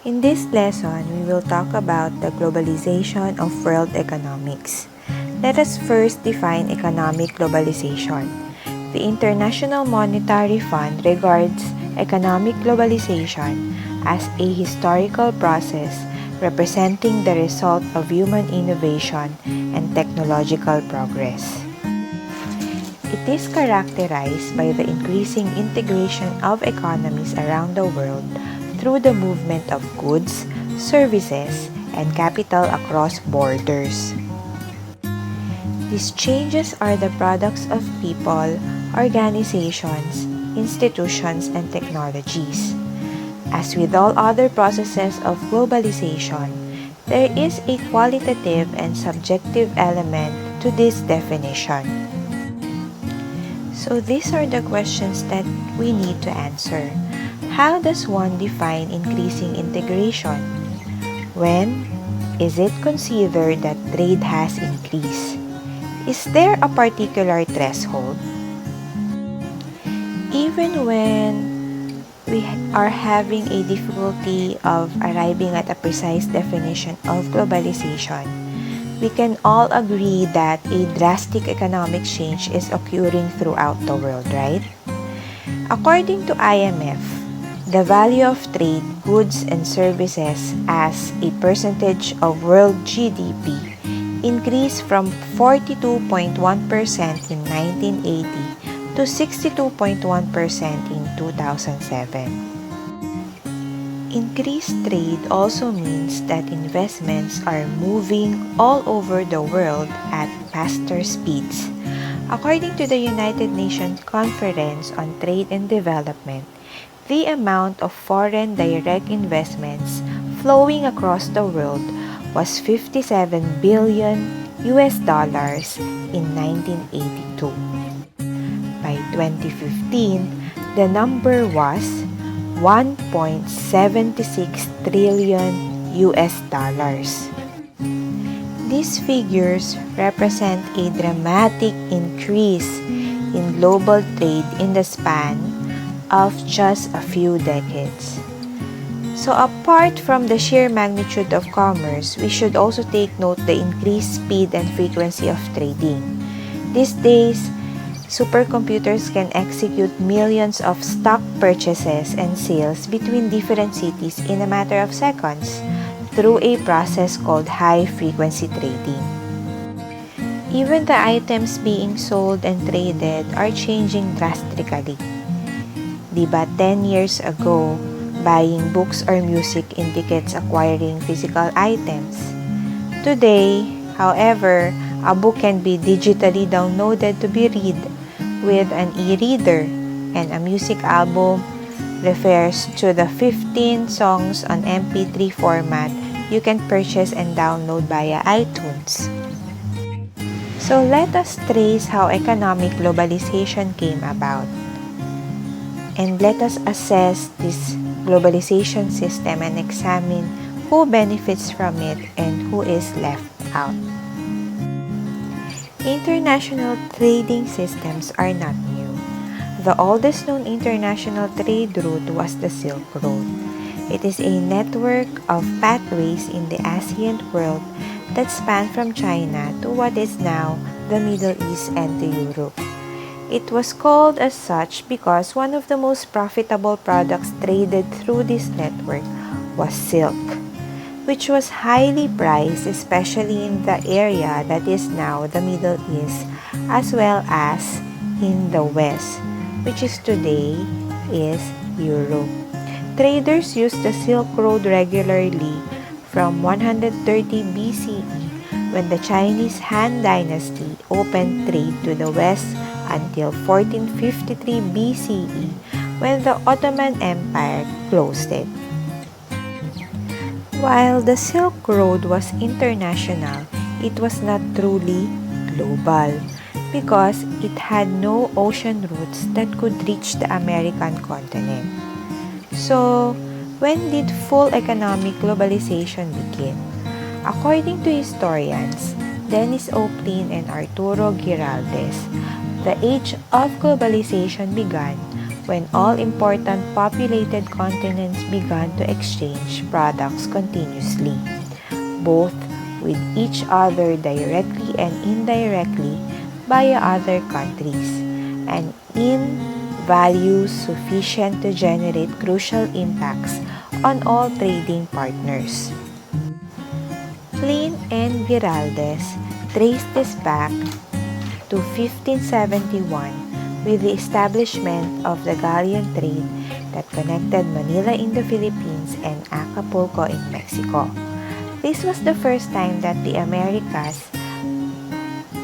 In this lesson, we will talk about the globalization of world economics. Let us first define economic globalization. The International Monetary Fund regards economic globalization as a historical process representing the result of human innovation and technological progress. It is characterized by the increasing integration of economies around the world through the movement of goods, services, and capital across borders. These changes are the products of people, organizations, institutions, and technologies. As with all other processes of globalization, there is a qualitative and subjective element to this definition. So these are the questions that we need to answer. How does one define increasing integration? When is it considered that trade has increased? Is there a particular threshold? Even when we are having a difficulty of arriving at a precise definition of globalization, we can all agree that a drastic economic change is occurring throughout the world, right? According to IMF, the value of trade, goods, and services as a percentage of world GDP increased from 42.1% in 1980 to 62.1% in 2007. Increased trade also means that investments are moving all over the world at faster speeds. According to the United Nations Conference on Trade and Development, the amount of foreign direct investments flowing across the world was $57 billion in 1982. By 2015, the number was $1.76 trillion. These figures represent a dramatic increase in global trade in the span of just a few decades. So apart from the sheer magnitude of commerce, we should also take note the increased speed and frequency of trading. These days, supercomputers can execute millions of stock purchases and sales between different cities in a matter of seconds through a process called high-frequency trading. Even the items being sold and traded are changing drastically. Diba 10 years ago, buying books or music indicates acquiring physical items. Today, however, a book can be digitally downloaded to be read with an e-reader, and a music album refers to the 15 songs on MP3 format you can purchase and download via iTunes. So let us trace how economic globalization came about. And let us assess this globalization system and examine who benefits from it and who is left out. International trading systems are not new. The oldest known international trade route was the Silk Road. It is a network of pathways in the Asian world that span from China to what is now the Middle East and to Europe. It was called as such because one of the most profitable products traded through this network was silk, which was highly prized, especially in the area that is now the Middle East, as well as in the West, which is today is Europe. Traders used the Silk Road regularly from 130 BCE, when the Chinese Han Dynasty opened trade to the West, until 1453 BCE, when the Ottoman Empire closed it. While the Silk Road was international, it was not truly global because it had no ocean routes that could reach the American continent. So, when did full economic globalization begin? According to historians Dennis Oaklin and Arturo Giraldes, the age of globalization began when all important populated continents began to exchange products continuously, both with each other directly and indirectly via other countries, and in values sufficient to generate crucial impacts on all trading partners. Pliny and Giraldes traced this back to 1571 with the establishment of the galleon trade that connected Manila in the Philippines and Acapulco in Mexico. This was the first time that the Americas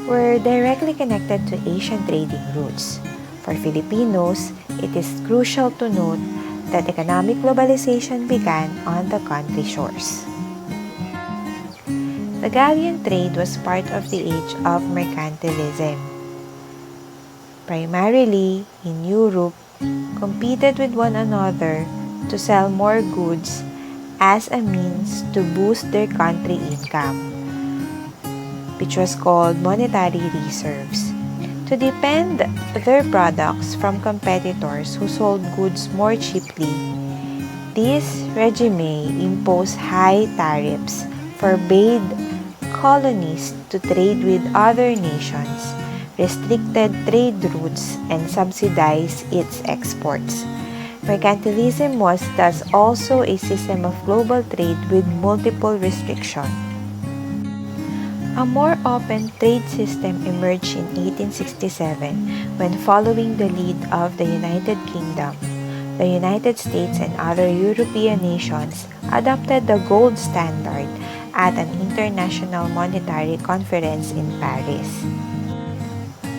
were directly connected to Asian trading routes. For Filipinos, it is crucial to note that economic globalization began on the country shores. The galleon trade was part of the age of mercantilism. Primarily in Europe, competed with one another to sell more goods as a means to boost their country income, which was called monetary reserves, to defend their products from competitors who sold goods more cheaply. This regime imposed high tariffs, forbade colonies to trade with other nations, restricted trade routes, and subsidized its exports. Mercantilism was thus also a system of global trade with multiple restrictions. A more open trade system emerged in 1867 when, following the lead of the United Kingdom, the United States and other European nations adopted the gold standard at an international monetary conference in Paris.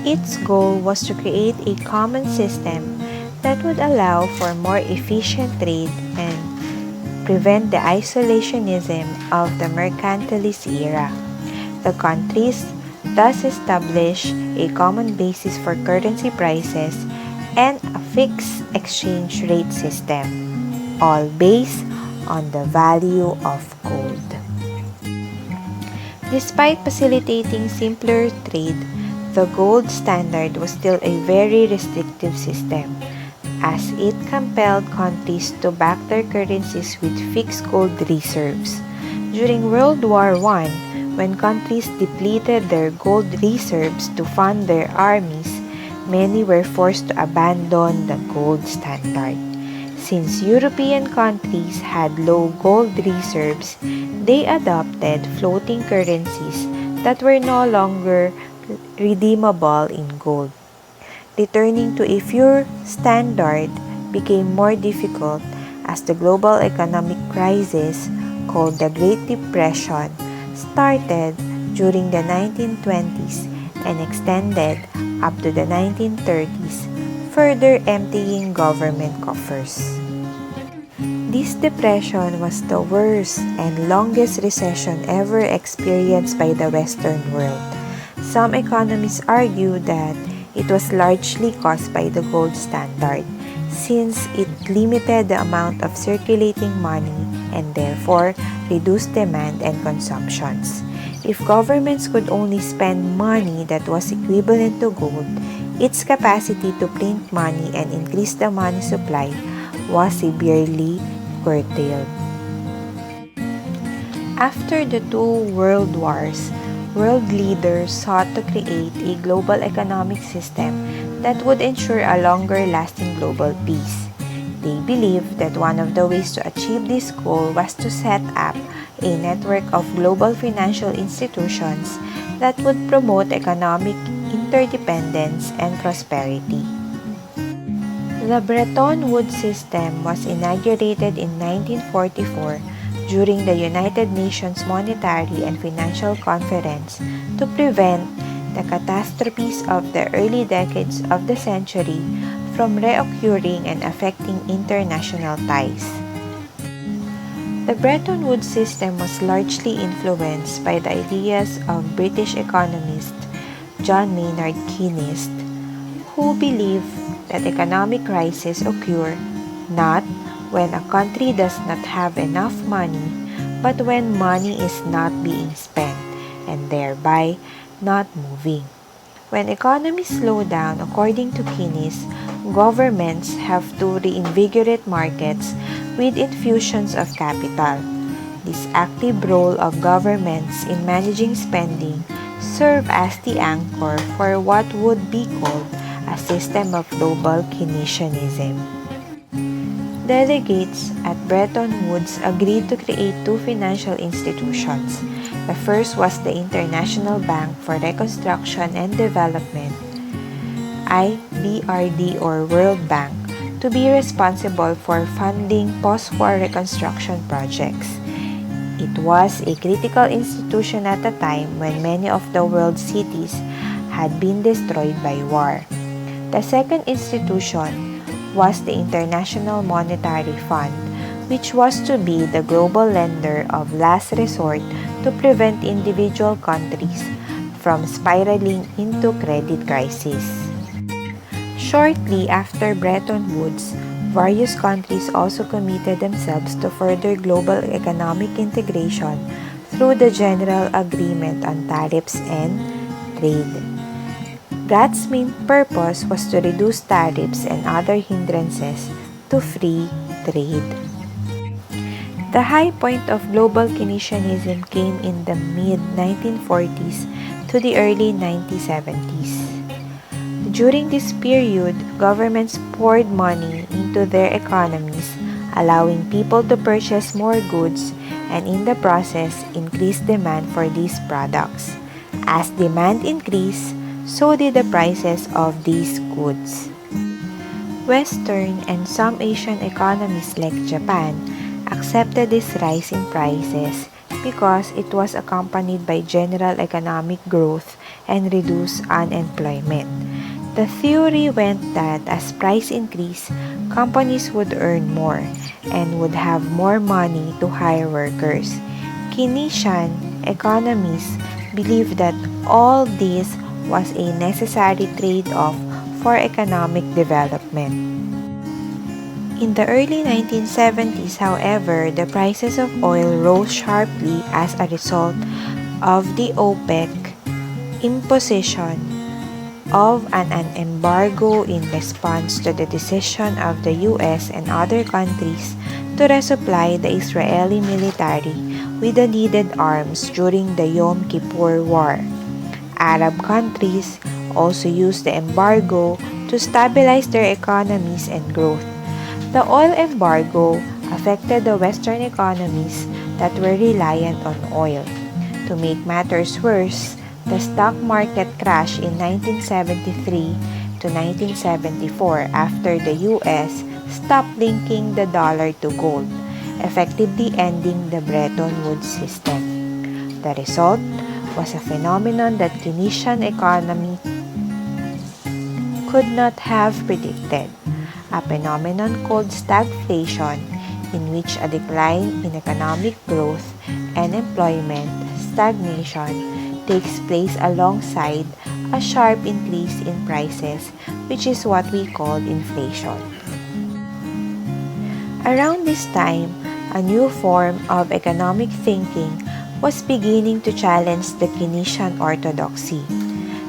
Its goal was to create a common system that would allow for more efficient trade and prevent the isolationism of the mercantilist era. The countries thus established a common basis for currency prices and a fixed exchange rate system, all based on the value of gold. Despite facilitating simpler trade, the gold standard was still a very restrictive system, as it compelled countries to back their currencies with fixed gold reserves. During World War I, when countries depleted their gold reserves to fund their armies, many were forced to abandon the gold standard. Since European countries had low gold reserves, they adopted floating currencies that were no longer redeemable in gold. Returning to a pure standard became more difficult as the global economic crisis, called the Great Depression, started during the 1920s and extended up to the 1930s, further emptying government coffers. This depression was the worst and longest recession ever experienced by the Western world. Some economists argue that it was largely caused by the gold standard, since it limited the amount of circulating money and therefore reduced demand and consumptions. If governments could only spend money that was equivalent to gold, its capacity to print money and increase the money supply was severely curtailed. After the two world wars, world leaders sought to create a global economic system that would ensure a longer-lasting global peace. They believed that one of the ways to achieve this goal was to set up a network of global financial institutions that would promote economic interdependence and prosperity. The Bretton Woods system was inaugurated in 1944 during the United Nations Monetary and Financial Conference to prevent the catastrophes of the early decades of the century from reoccurring and affecting international ties. The Bretton Woods system was largely influenced by the ideas of British economist John Maynard Keynes, who believed that economic crises occur not when a country does not have enough money, but when money is not being spent and thereby not moving. When economies slow down, according to Keynes, governments have to reinvigorate markets with infusions of capital. This active role of governments in managing spending serve as the anchor for what would be called a system of global Keynesianism. Delegates at Bretton Woods agreed to create two financial institutions. The first was the International Bank for Reconstruction and Development, IBRD or World Bank, to be responsible for funding post-war reconstruction projects. It was a critical institution at a time when many of the world's cities had been destroyed by war. The second institution was the International Monetary Fund, which was to be the global lender of last resort to prevent individual countries from spiraling into credit crisis. Shortly after Bretton Woods, various countries also committed themselves to further global economic integration through the General Agreement on Tariffs and Trade. GATT's main purpose was to reduce tariffs and other hindrances to free trade. The high point of global Keynesianism came in the mid-1940s to the early 1970s. During this period, governments poured money into their economies, allowing people to purchase more goods and in the process increase demand for these products. As demand increased, so did the prices of these goods. Western and some Asian economies like Japan accepted this rise in prices because it was accompanied by general economic growth and reduced unemployment. The theory went that as price increased, companies would earn more and would have more money to hire workers. Keynesian economists believed that all this was a necessary trade-off for economic development. In the early 1970s, however, the prices of oil rose sharply as a result of the OPEC imposition of an embargo in response to the decision of the US and other countries to resupply the Israeli military with the needed arms during the Yom Kippur War. Arab countries also used the embargo to stabilize their economies and growth. The oil embargo affected the Western economies that were reliant on oil. To make matters worse, the stock market crashed in 1973 to 1974 after the US stopped linking the dollar to gold, effectively ending the Bretton Woods system. The result was a phenomenon that Keynesian economy could not have predicted, a phenomenon called stagflation, in which a decline in economic growth and employment stagnation takes place alongside a sharp increase in prices, which is what we call inflation. Around this time, a new form of economic thinking was beginning to challenge the Keynesian orthodoxy.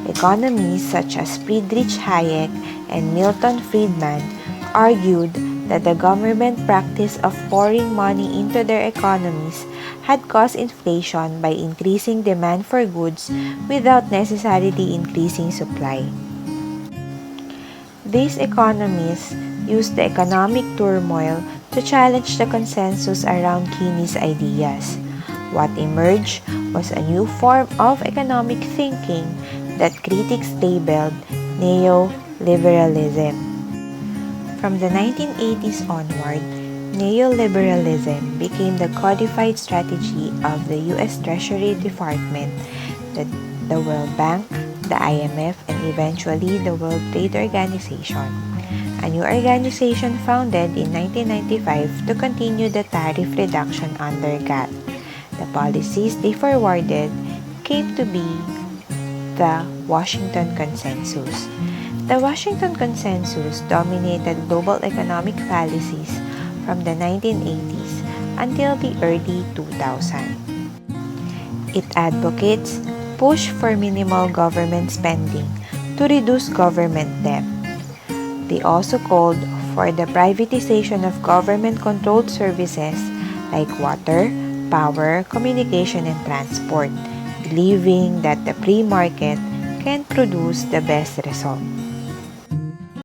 Economists such as Friedrich Hayek and Milton Friedman argued that the government practice of pouring money into their economies had caused inflation by increasing demand for goods without necessarily increasing supply. These economists used the economic turmoil to challenge the consensus around Keynes' ideas. What emerged was a new form of economic thinking that critics labeled neoliberalism. From the 1980s onward, neoliberalism became the codified strategy of the U.S. Treasury Department, the World Bank, the IMF, and eventually the World Trade Organization, a new organization founded in 1995 to continue the tariff reduction under GATT. The policies they forwarded came to be the Washington Consensus. The Washington Consensus dominated global economic policies from the 1980s until the early 2000s. It advocates push for minimal government spending to reduce government debt, They also called for the privatization of government-controlled services like water, power, communication, and transport, believing that the free market can produce the best result.